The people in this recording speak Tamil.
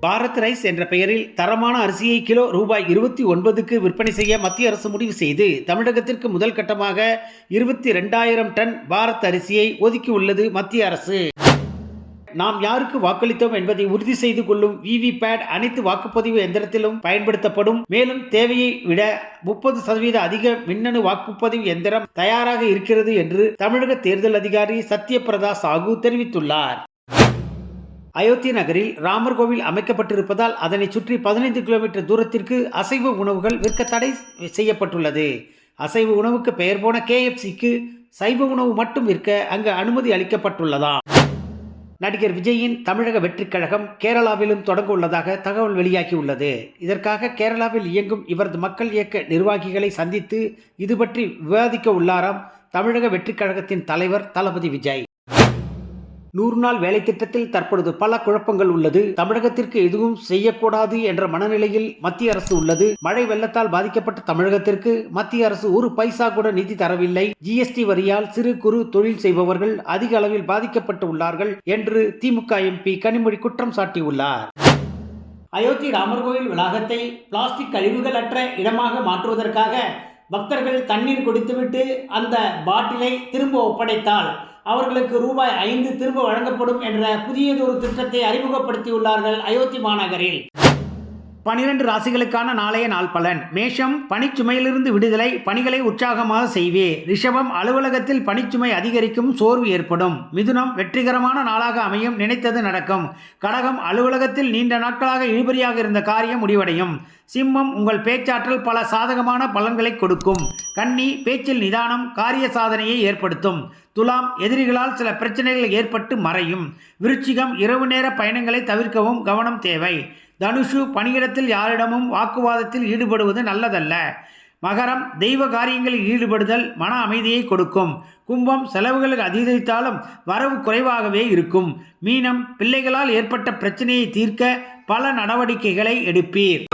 பாரத் ரைஸ் என்ற பெயரில் தரமான அரிசியை கிலோ ரூபாய் 29க்கு விற்பனை செய்ய மத்திய அரசு முடிவு செய்து தமிழகத்திற்கு முதல் கட்டமாக 22,000 டன் பாரத் அரிசியை ஒதுக்கியுள்ளது மத்திய அரசு. நாம் யாருக்கு வாக்களித்தோம் என்பதை உறுதி செய்து கொள்ளும் விவிபேட் அனைத்து வாக்குப்பதிவு எந்திரத்திலும் பயன்படுத்தப்படும். மேலும் தேவையை விட 30% அதிக மின்னணு வாக்குப்பதிவு எந்திரம் தயாராக இருக்கிறது என்று தமிழக தேர்தல் அதிகாரி சத்யபிரதா சாஹூ தெரிவித்துள்ளார். அயோத்தி நகரில் ராமர் கோவில் அமைக்கப்பட்டிருப்பதால் அதனை சுற்றி 15 கிலோமீட்டர் தூரத்திற்கு அசைவ உணவுகள் விற்க தடை செய்யப்பட்டுள்ளது. அசைவ உணவுக்கு பெயர் போன KFCக்கு சைவ உணவு மட்டும் விற்க அங்கு அனுமதி அளிக்கப்பட்டுள்ளதாம். நடிகர் விஜயின் தமிழக வெற்றிக் கழகம் கேரளாவிலும் தொடங்க உள்ளதாக தகவல் வெளியாகியுள்ளது. இதற்காக கேரளாவில் இயங்கும் இவரது மக்கள் இயக்க நிர்வாகிகளை சந்தித்து இது பற்றி விவாதிக்க உள்ளாராம் தமிழக வெற்றிக் கழகத்தின் தலைவர் தளபதி விஜய். 100 நாள் வேலை திட்டத்தில் தற்பொழுது பல குழப்பங்கள் உள்ளது. தமிழகத்திற்கு எதுவும் செய்யக்கூடாது என்ற மனநிலையில் மத்திய அரசு உள்ளது. மழை வெள்ளத்தால் பாதிக்கப்பட்ட தமிழகத்திற்கு மத்திய அரசு ஒரு பைசா கூட நிதி தரவில்லை. GST வரியால் சிறு குறு தொழில் செய்பவர்கள் அதிக அளவில் பாதிக்கப்பட்டு உள்ளார்கள் என்று திமுக MP கனிமொழி குற்றம் சாட்டியுள்ளார். அயோத்தி ராமர் கோயில் வளாகத்தை பிளாஸ்டிக் கழிவுகள் அற்ற இடமாக மாற்றுவதற்காக பக்தர்கள் தண்ணீர் குடித்துவிட்டு அந்த பாட்டிலை திரும்ப ஒப்படைத்தால் அவர்களுக்கு ரூபாய் 5 திரும்ப வழங்கப்படும் என்ற புதியதொரு திட்டத்தை அறிமுகப்படுத்தியுள்ளார்கள் அயோத்தி மாநகரில். 12 ராசிகளுக்கான நாளைய நாள் பலன். மேஷம், பணிச்சுமையிலிருந்து விடுதலை, பணிகளை உற்சாகமாக செய்வே. ரிஷபம், அலுவலகத்தில் பணிச்சுமை அதிகரிக்கும், சோர்வு ஏற்படும். மிதுனம், வெற்றிகரமான நாளாக அமையும், நினைத்தது நடக்கும். கடகம், அலுவலகத்தில் நீண்ட நாட்களாக இழுபறியாக இருந்த காரியம் முடிவடையும். சிம்மம், உங்கள் பேச்சாற்றல் பல சாதகமான பலன்களை கொடுக்கும். கன்னி, பேச்சில் நிதானம் காரிய சாதனையை ஏற்படுத்தும். துலாம், எதிரிகளால் சில பிரச்சனைகள் ஏற்பட்டு மறையும். விருச்சிகம், இரவு நேர பயணங்களை தவிர்க்கவும் கவனம் தேவை. தனுஷு, பணியிடத்தில் யாரிடமும் வாக்குவாதத்தில் ஈடுபடுவது நல்லதல்ல. மகரம், தெய்வ காரியங்களில் ஈடுபடுதல் மன அமைதியை கொடுக்கும். கும்பம், செலவுகள் அதிகரித்தாலும் வரவு குறைவாகவே இருக்கும். மீனம், பிள்ளைகளால் ஏற்பட்ட பிரச்சனையை தீர்க்க பல நடவடிக்கைகளை எடுப்பீர்.